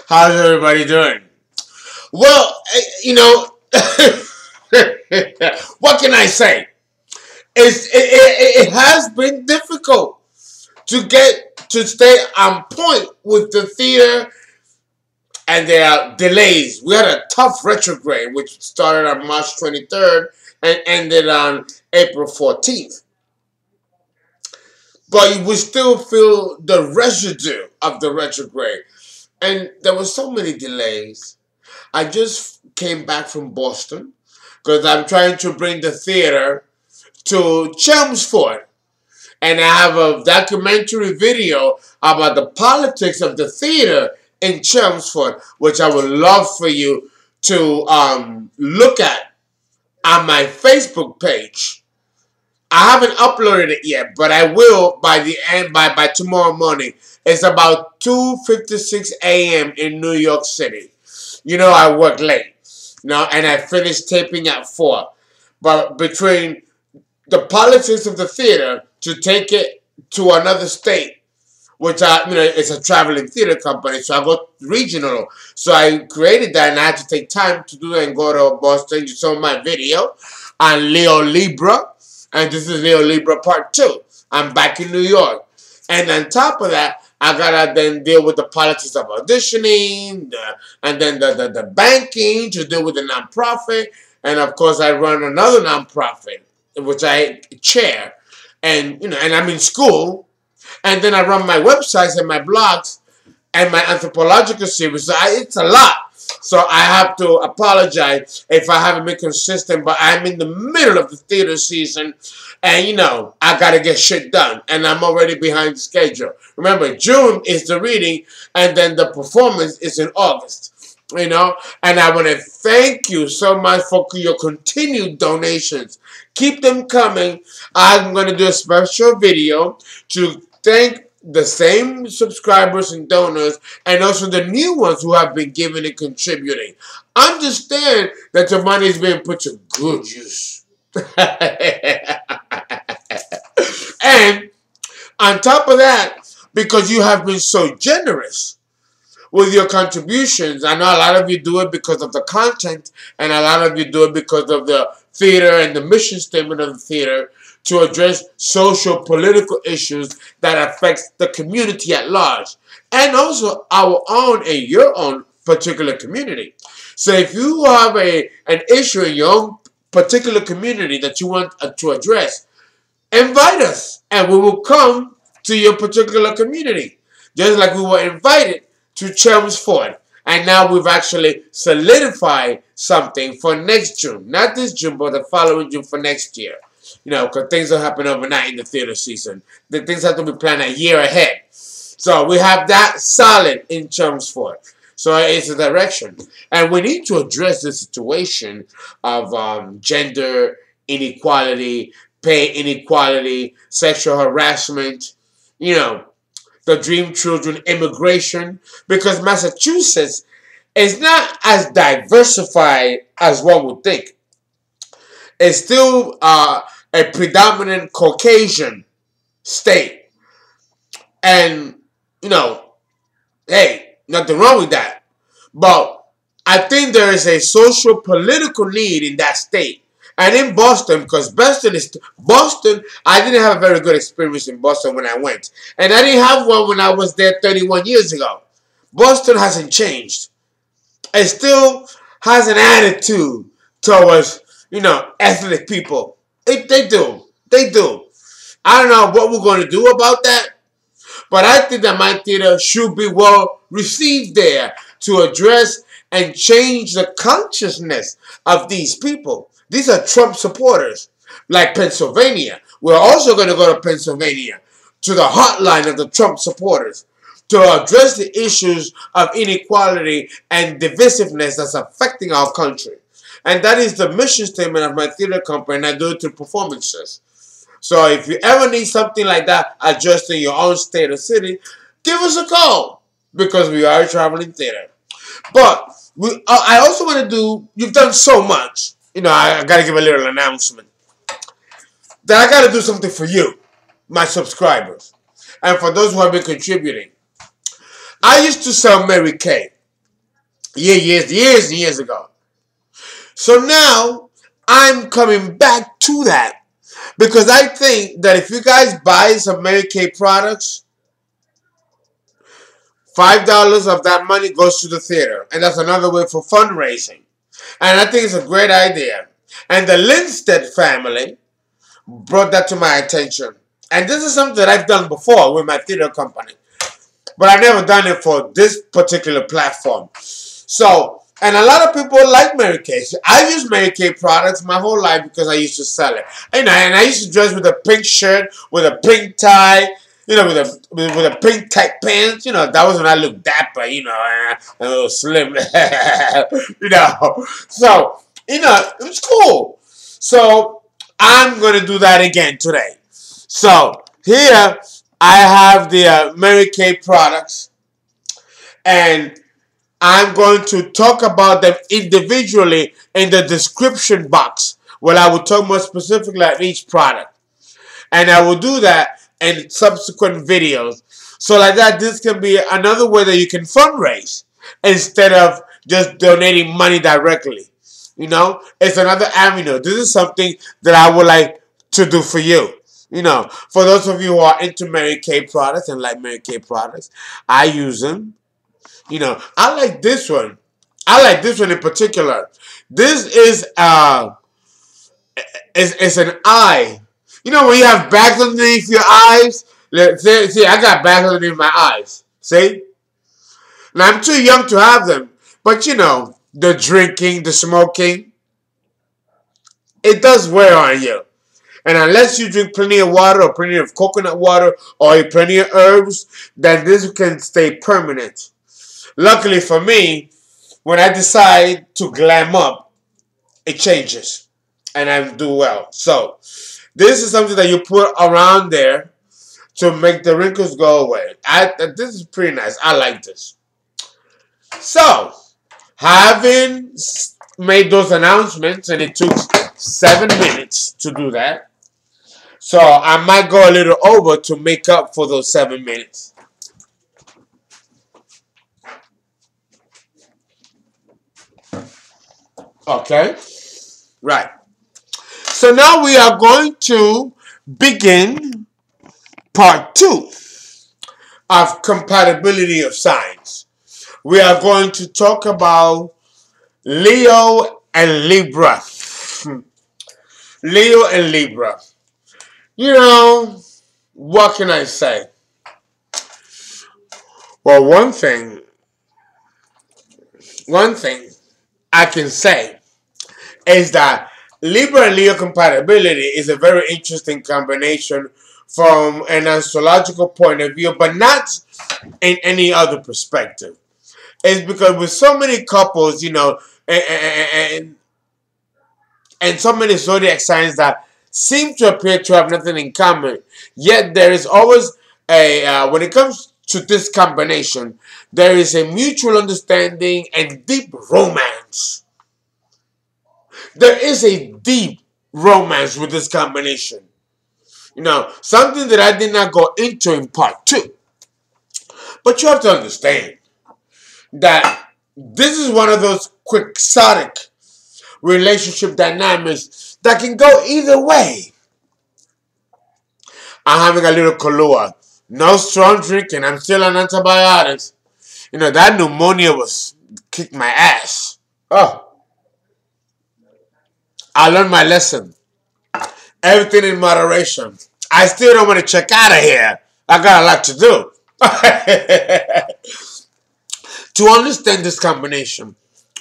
How's everybody doing? Well, what can I say? It has been difficult to stay on point with the theater, and there are delays. We had a tough retrograde, which started on March 23rd and ended on April 14th. But we still feel the residue of the retrograde. And there were so many delays. I just came back from Boston because I'm trying to bring the theater to Chelmsford. And I have a documentary video about the politics of the theater in Chelmsford, which I would love for you to look at on my Facebook page. I haven't uploaded it yet, but I will by the end by tomorrow morning. It's about 2:56 a.m. in New York City. You know I work late. Now, and I finished taping at 4. But between the politics of the theater to take it to another state, which it's a traveling theater company, so I go regional. So I created that, and I had to take time to do that and go to Boston. You saw my video on Libra. And this is Leo Libra Part 2. I'm back in New York. And on top of that, I gotta then deal with the politics of auditioning, and then the banking to deal with the nonprofit. And of course, I run another nonprofit, which I chair. And and I'm in school. And then I run my websites and my blogs and my anthropological series. So it's a lot. So I have to apologize if I haven't been consistent, but I'm in the middle of the theater season, and I gotta get shit done, and I'm already behind the schedule. Remember, June is the reading, and then the performance is in August. And I want to thank you so much for your continued donations. Keep them coming. I'm going to do a special video to thank the same subscribers and donors, and also the new ones who have been giving and contributing. Understand that your money is being put to good use. And on top of that, because you have been so generous with your contributions, I know a lot of you do it because of the content, and a lot of you do it because of the theater and the mission statement of the theater, to address social political issues that affect the community at large, and also our own and your own particular community. So if you have an issue in your own particular community that you want to address, invite us, and we will come to your particular community. Just like we were invited to Chelmsford, and now we've actually solidified something for next June. Not this June, but the following June for next year. Because things don't happen overnight in the theater season. The things have to be planned a year ahead. So we have that solid in Chelmsford. So it's a direction. And we need to address the situation of gender inequality, pay inequality, sexual harassment, the dream children, immigration. Because Massachusetts is not as diversified as one would think. It's still a predominant Caucasian state. And, hey, nothing wrong with that. But I think there is a social political need in that state. And in Boston, because Boston, I didn't have a very good experience in Boston when I went. And I didn't have one when I was there 31 years ago. Boston hasn't changed. It still has an attitude towards ethnic people. They do. I don't know what we're going to do about that, but I think that my theater should be well received there to address and change the consciousness of these people. These are Trump supporters, like Pennsylvania. We're also going to go to Pennsylvania, to the hotline of the Trump supporters, to address the issues of inequality and divisiveness that's affecting our country. And that is the mission statement of my theater company, and I do it through performances. So if you ever need something like that addressed in your own state or city, give us a call, because we are a traveling theater. But I also want to do, you've done so much. I got to give a little announcement. that I got to do something for you, my subscribers, and for those who have been contributing. I used to sell Mary Kay years and years ago. So now I'm coming back to that because I think that if you guys buy some Mary Kay products, $5 of that money goes to the theater, and that's another way for fundraising. And I think it's a great idea. And the Lindstedt family brought that to my attention. And this is something that I've done before with my theater company. But I've never done it for this particular platform. So, and a lot of people like Mary Kay. I use Mary Kay products my whole life because I used to sell it. And I used to dress with a pink shirt, with a pink tie, with a pink tight pants. That was when I looked dapper, a little slim, So, it was cool. So, I'm going to do that again today. So, here I have the Mary Kay products, and I'm going to talk about them individually in the description box, where I will talk more specifically about each product. And I will do that in subsequent videos. So like that, this can be another way that you can fundraise instead of just donating money directly. It's another avenue. This is something that I would like to do for you. For those of you who are into Mary Kay products and like Mary Kay products, I use them. I like this one. I like this one in particular. This is an eye. When you have bags underneath your eyes. See, I got bags underneath my eyes. See? Now, I'm too young to have them. But, the drinking, the smoking, it does wear on you. And unless you drink plenty of water or plenty of coconut water or plenty of herbs, then this can stay permanent. Luckily for me, when I decide to glam up, it changes. And I do well. So, this is something that you put around there to make the wrinkles go away. This is pretty nice. I like this. So, having made those announcements, and it took 7 minutes to do that, so I might go a little over to make up for those 7 minutes. Okay? Right. So now we are going to begin part 2 of compatibility of signs. We are going to talk about Leo and Libra. Leo and Libra. What can I say? Well, one thing I can say is that Libra and Leo compatibility is a very interesting combination from an astrological point of view, but not in any other perspective. It's because with so many couples, and so many zodiac signs that seem to appear to have nothing in common, yet there is always when it comes to this combination, there is a mutual understanding and deep romance. There is a deep romance with this combination. Something that I did not go into in part 2. But you have to understand that this is one of those quixotic relationship dynamics that can go either way. I'm having a little Kahlua. No strong drinking. I'm still on antibiotics. That pneumonia kicked my ass. Oh. I learned my lesson. Everything in moderation. I still don't want to check out of here. I got a lot to do. To understand this combination,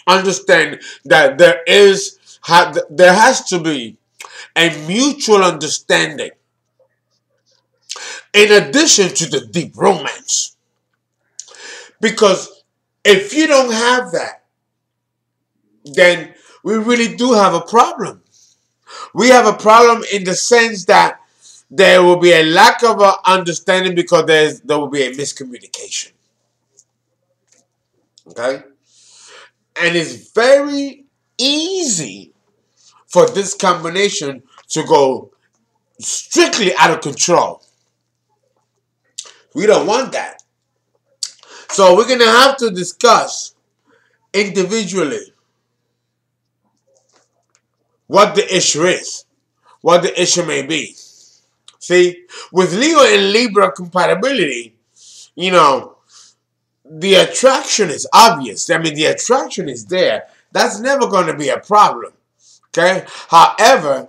understand that there has to be a mutual understanding in addition to the deep romance. Because if you don't have that, then we really do have a problem. We have a problem in the sense that there will be a lack of understanding because there will be a miscommunication. Okay? And it's very easy for this combination to go strictly out of control. We don't want that. So we're going to have to discuss individually what the issue is, what the issue may be. See, with Leo and Libra compatibility, you know, the attraction is obvious. I mean, the attraction is there. That's never going to be a problem. Okay? However,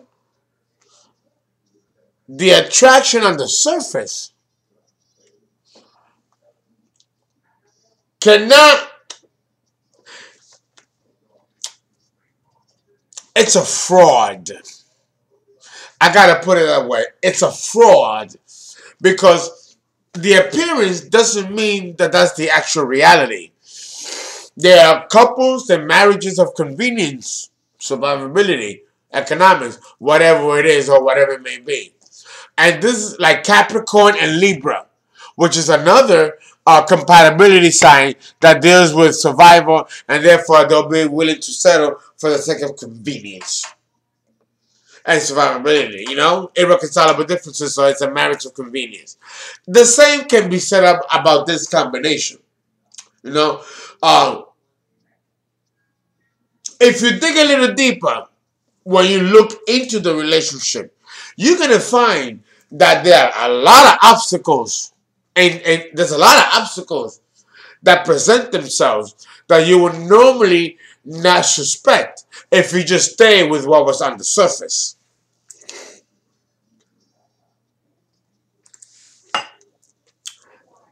the attraction on the surface cannot, it's a fraud. I gotta put it that way. It's a fraud because the appearance doesn't mean that that's the actual reality. There are couples and marriages of convenience, survivability, economics, whatever it is or whatever it may be. And this is like Capricorn and Libra, which is another compatibility sign that deals with survival, and therefore they'll be willing to settle for the sake of convenience and survivability, you know, irreconcilable differences, so it's a marriage of convenience. The same can be said up about this combination, you know. If you dig a little deeper, when you look into the relationship, you're going to find that there are a lot of obstacles, and there's a lot of obstacles that present themselves that you would normally not suspect if you just stay with what was on the surface.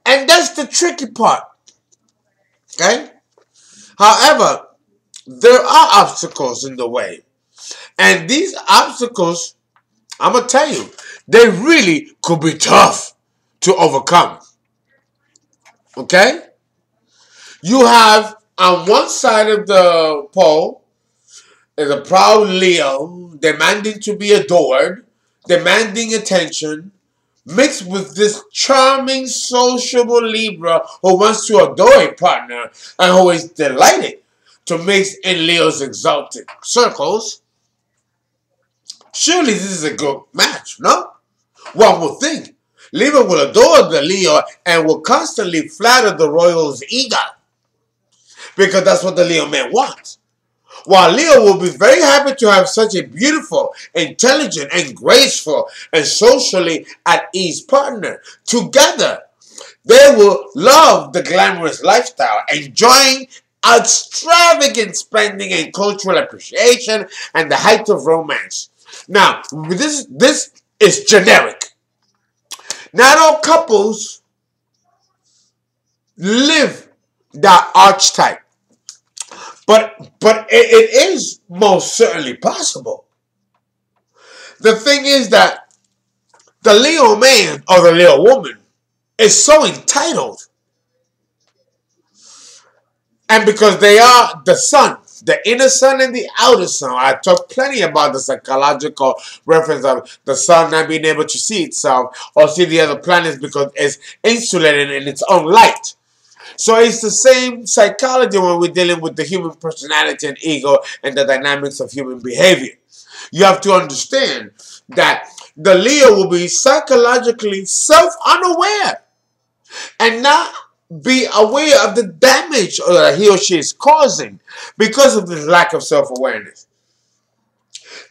And that's the tricky part. Okay? However, there are obstacles in the way. And these obstacles, I'm going to tell you, they really could be tough to overcome. Okay? You have on one side of the pole is a proud Leo demanding to be adored, demanding attention, mixed with this charming, sociable Libra who wants to adore a partner and who is delighted to mix in Leo's exalted circles. Surely this is a good match, no? One would think. Libra will adore the Leo and will constantly flatter the royal's ego, because that's what the Leo man wants. While Leo will be very happy to have such a beautiful, intelligent, and graceful, and socially at ease partner. Together, they will love the glamorous lifestyle, enjoying extravagant spending and cultural appreciation and the height of romance. Now, this is generic. Not all couples live that archetype. But it is most certainly possible. The thing is that the Leo man or the Leo woman is so entitled. And because they are the sun, the inner sun and the outer sun. I talked plenty about the psychological reference of the sun not being able to see itself or see the other planets because it's insulated in its own light. So it's the same psychology when we're dealing with the human personality and ego and the dynamics of human behavior. You have to understand that the Leo will be psychologically self-unaware and not be aware of the damage that he or she is causing because of this lack of self-awareness.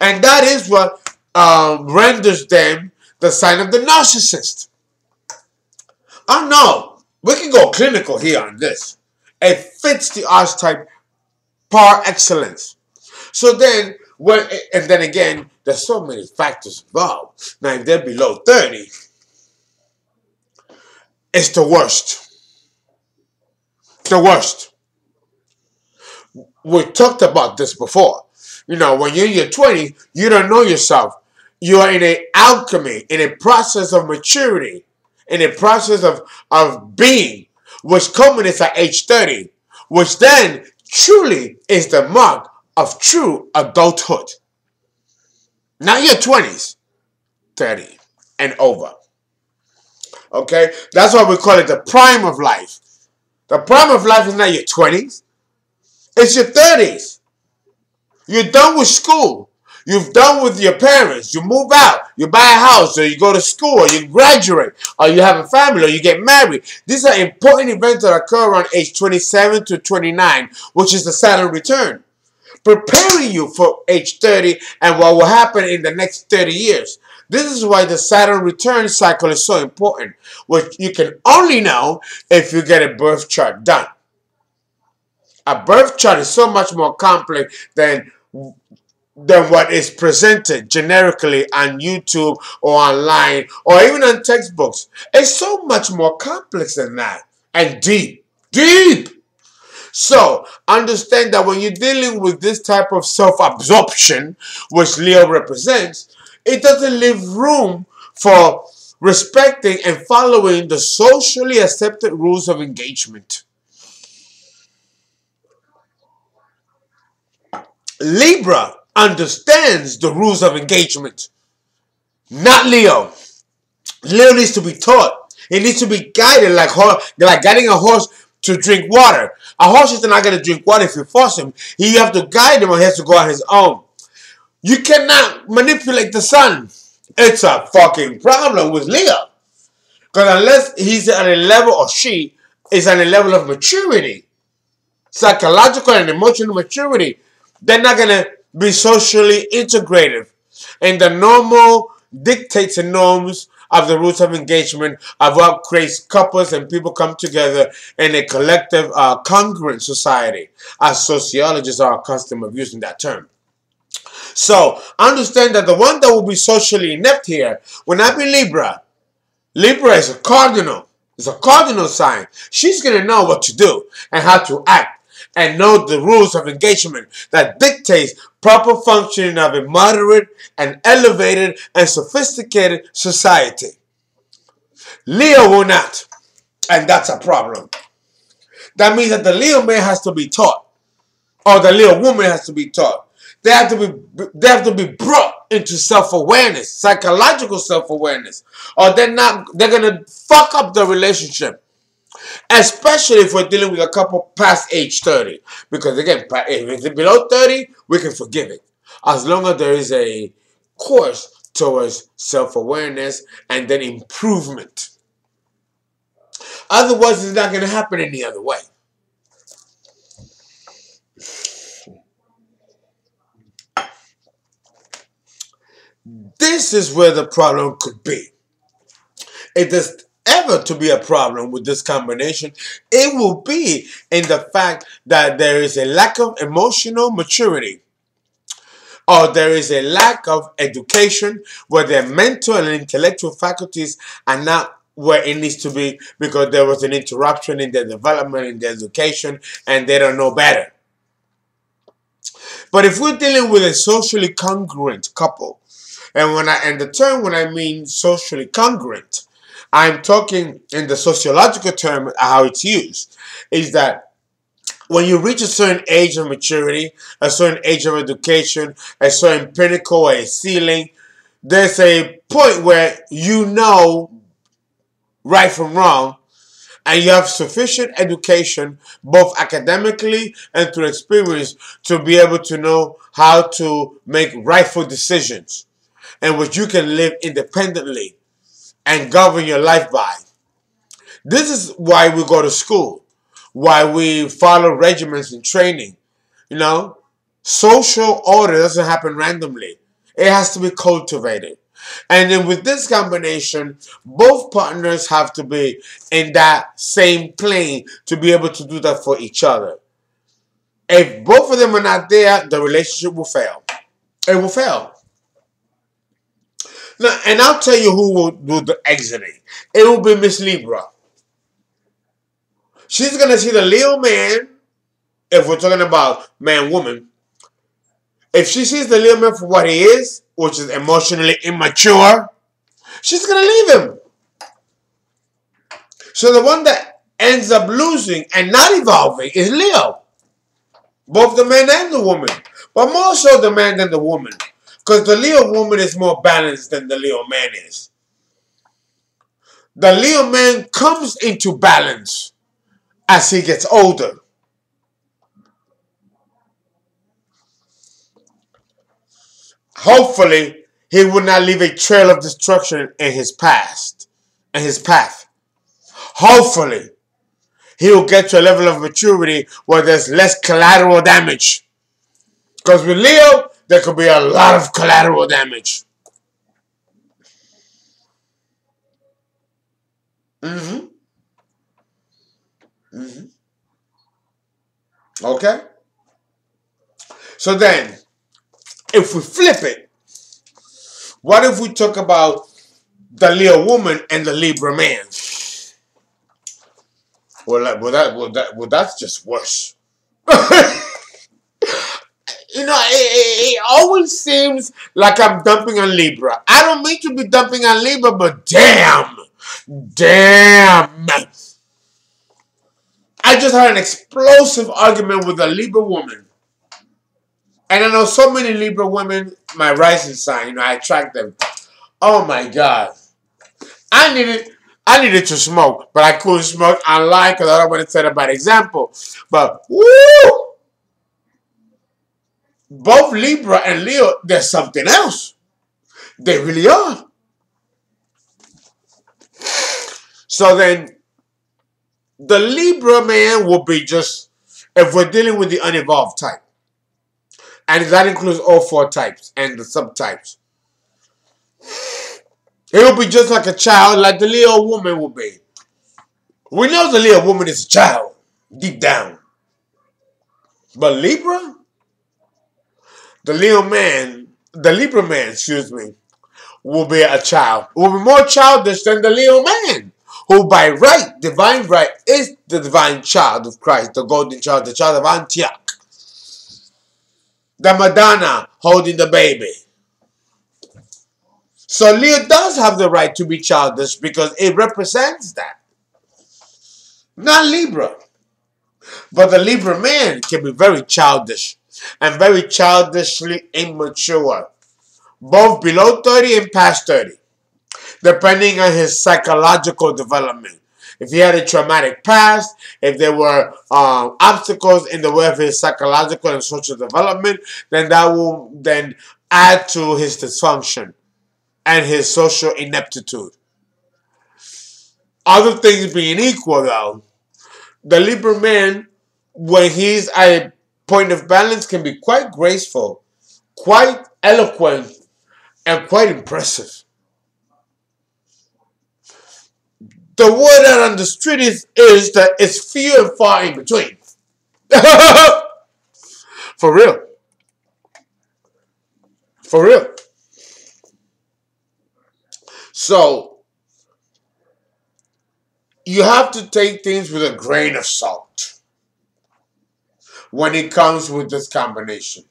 And that is what renders them the sign of the narcissist. Oh no. We can go clinical here on this. It fits the archetype par excellence. So then, and then again, there's so many factors involved. Now, if they're below 30, it's the worst. The worst. We talked about this before. You know, when you're in your 20s, you don't know yourself. You are in an alchemy, in a process of maturity, in a process of being, which culminates at age 30, which then truly is the mark of true adulthood. Not your 20s, 30 and over. Okay? That's why we call it the prime of life. The prime of life is not your 20s. It's your 30s. You're done with school. You've done with your parents. You move out. You buy a house, or you go to school, or you graduate, or you have a family, or you get married. These are important events that occur around age 27 to 29, which is the Saturn return, preparing you for age 30 and what will happen in the next 30 years. This is why the Saturn return cycle is so important, which you can only know if you get a birth chart done. A birth chart is so much more complex than what is presented generically on YouTube or online or even on textbooks. It's so much more complex than that and deep. Deep! So, understand that when you're dealing with this type of self-absorption, which Leo represents, it doesn't leave room for respecting and following the socially accepted rules of engagement. Libra understands the rules of engagement, not Leo. Leo needs to be taught. He needs to be guided like guiding a horse to drink water. A horse is not going to drink water if you force him. You have to guide him, or he has to go on his own. You cannot manipulate the sun. It's a fucking problem with Leo. Because unless he's at a level, or she is at a level of maturity, psychological and emotional maturity, they're not going to be socially integrative. And the normal dictates and norms of the rules of engagement of what creates couples and people come together in a collective congruent society, as sociologists are accustomed of using that term. So understand that the one that will be socially inept here will not be Libra. Libra is a cardinal. It's a cardinal sign. She's going to know what to do and how to act and know the rules of engagement that dictates proper functioning of a moderate and elevated and sophisticated society. Leo will not. And that's a problem. That means that the Leo man has to be taught. Or the Leo woman has to be taught. They have to be brought into self-awareness, psychological self-awareness. Or they're gonna fuck up the relationship. Especially if we're dealing with a couple past age 30. Because again, if it's below 30, we can forgive it. As long as there is a course towards self-awareness and then improvement. Otherwise, it's not going to happen any other way. This is where the problem could be. If there's ever to be a problem with this combination, it will be in the fact that there is a lack of emotional maturity, or there is a lack of education where their mental and intellectual faculties are not where it needs to be because there was an interruption in their development, in their education, and they don't know better. But if we're dealing with a socially congruent couple, and the term when I mean socially congruent, I'm talking in the sociological term how it's used, is that when you reach a certain age of maturity, a certain age of education, a certain pinnacle or a ceiling, there's a point where you know right from wrong, and you have sufficient education, both academically and through experience, to be able to know how to make rightful decisions in which you can live independently and govern your life by. This is why we go to school, why we follow regimens and training. You know, social order doesn't happen randomly. It has to be cultivated. And then with this combination, both partners have to be in that same plane to be able to do that for each other. If both of them are not there, the relationship will fail. It will fail. Now, and I'll tell you who will do the exiting. It will be Miss Libra. She's going to see the Leo man, if we're talking about man-woman. If she sees the Leo man for what he is, which is emotionally immature, she's going to leave him. So the one that ends up losing and not evolving is Leo. Both the man and the woman. But more so the man than the woman. Because the Leo woman is more balanced than the Leo man is. The Leo man comes into balance as he gets older. Hopefully, he will not leave a trail of destruction in his past and his path. Hopefully, he will get to a level of maturity where there's less collateral damage. Because with Leo, there could be a lot of collateral damage. Mm-hmm. Mm-hmm. Okay? So then, if we flip it, what if we talk about the Leo woman and the Libra man? That's just worse. You know, it always seems like I'm dumping on Libra. I don't mean to be dumping on Libra, but damn. I just had an explosive argument with a Libra woman. And I know so many Libra women, my rising sign, I attract them. Oh my God. I needed to smoke, but I couldn't smoke online because I don't want to set a bad example. But, woo! Both Libra and Leo, there's something else. They really are. So then, the Libra man will be just, if we're dealing with the unevolved type, and that includes all four types and the subtypes, it will be just like a child, like the Leo woman will be. We know the Leo woman is a child, deep down. But Libra, the Libra man, will be a child. Will be more childish than the Leo man, who by right, divine right, is the divine child of Christ, the golden child, the child of Antioch. The Madonna holding the baby. So Leo does have the right to be childish because it represents that. Not Libra. But the Libra man can be very childish and very childishly immature. Both below 30 and past 30. Depending on his psychological development. If he had a traumatic past, if there were obstacles in the way of his psychological and social development, then that will then add to his dysfunction and his social ineptitude. Other things being equal, though, the Libra man, when he's at a point of balance, can be quite graceful, quite eloquent, and quite impressive. The word out on the street is that it's few and far in between. For real. For real. So, you have to take things with a grain of salt when it comes with this combination.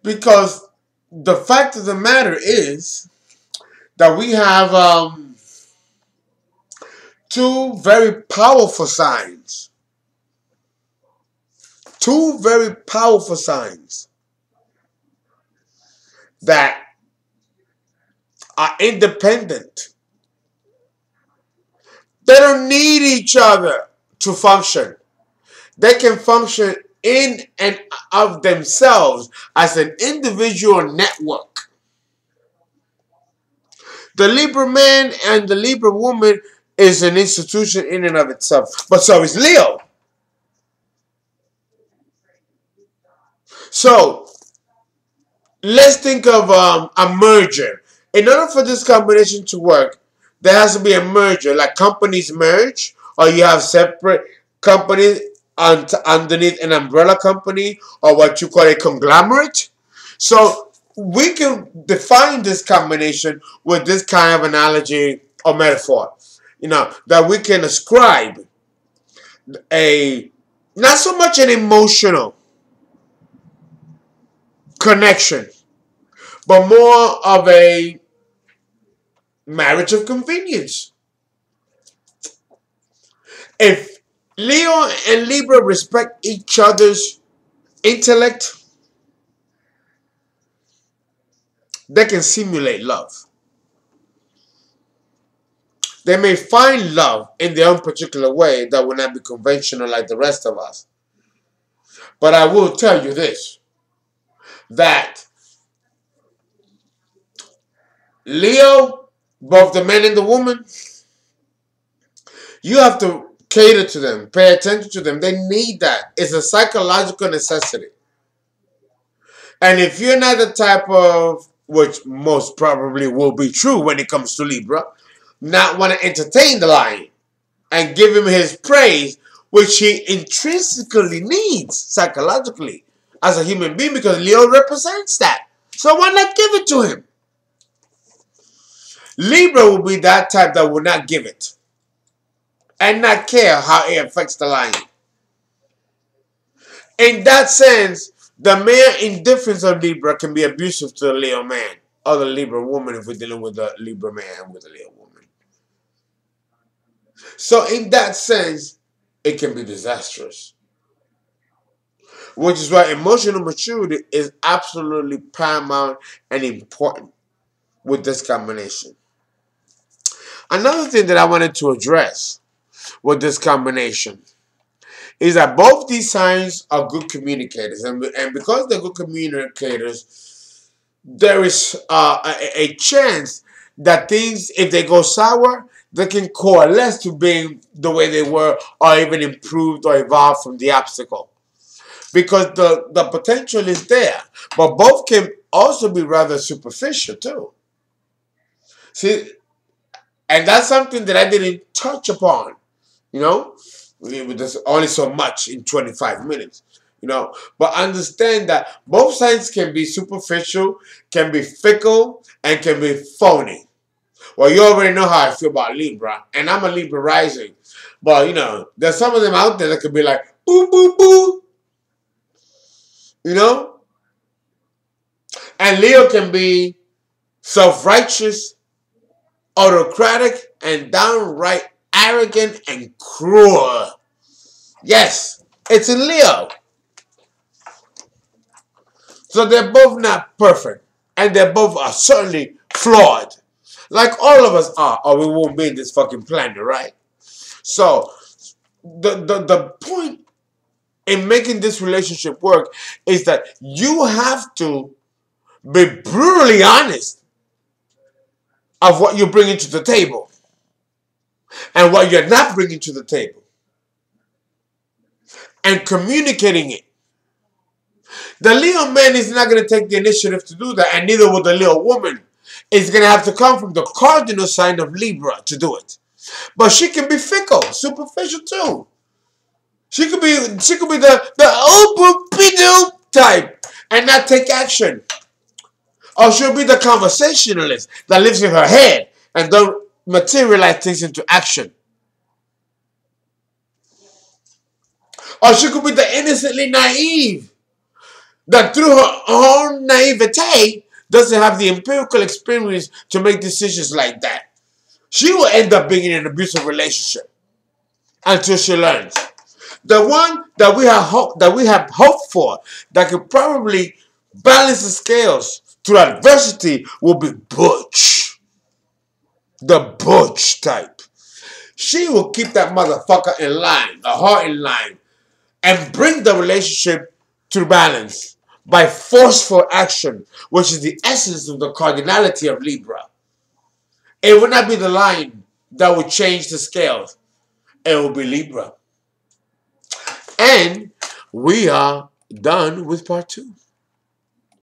Because the fact of the matter is that we have two very powerful signs. Two very powerful signs that are independent. They don't need each other to function. They can function in and of themselves as an individual network. The Libra man and the Libra woman is an institution in and of itself. But so is Leo. So, let's think of a merger. In order for this combination to work, there has to be a merger, like companies merge, or you have separate companies underneath an umbrella company, or what you call a conglomerate. So we can define this combination with this kind of analogy or metaphor, that we can ascribe not so much an emotional connection, but more of a marriage of convenience. If Leo and Libra respect each other's intellect, they can simulate love. They may find love in their own particular way that will not be conventional like the rest of us. But I will tell you this, that Leo, both the man and the woman, you have to cater to them, pay attention to them. They need that. It's a psychological necessity. And if you're not the type of, which most probably will be true when it comes to Libra, not want to entertain the lion and give him his praise, which he intrinsically needs psychologically as a human being, because Leo represents that. So why not give it to him? Libra will be that type that will not give it and not care how it affects the lion. In that sense, the mere indifference of Libra can be abusive to the Leo man or the Libra woman if we're dealing with a Libra man with a Leo woman. So in that sense, it can be disastrous. Which is why emotional maturity is absolutely paramount and important with this combination. Another thing that I wanted to address with this combination is that both these signs are good communicators. And because they're good communicators, there is a chance that things, if they go sour, they can coalesce to being the way they were or even improved or evolved from the obstacle. Because the potential is there. But both can also be rather superficial too. See, and that's something that I didn't touch upon, you know. There's only so much in 25 minutes, you know. But understand that both sides can be superficial, can be fickle, and can be phony. Well, you already know how I feel about Libra, and I'm a Libra rising. But, you know, there's some of them out there that could be like, boo, boo, boo, you know. And Leo can be self-righteous, autocratic, and downright arrogant and cruel. Yes, it's in Leo. So they're both not perfect. And they both are certainly flawed. Like all of us are, or we won't be in this fucking planet, right? So the point in making this relationship work is that you have to be brutally honest of what you're bringing to the table and what you're not bringing to the table, and communicating it. The Leo man is not going to take the initiative to do that, and neither will the Leo woman. It's going to have to come from the cardinal sign of Libra to do it. But she can be fickle, superficial too. She could be the open type and not take action. Or she'll be the conversationalist that lives in her head and don't materialize things into action. Or she could be the innocently naive that through her own naivete doesn't have the empirical experience to make decisions like that. She will end up being in an abusive relationship until she learns. The one that we have hope for, that could probably balance the scales through adversity, will be Butch. The Butch type. She will keep that motherfucker in line, the heart in line, and bring the relationship to balance by forceful action, which is the essence of the cardinality of Libra. It will not be the line that will change the scales. It will be Libra. And we are done with part 2.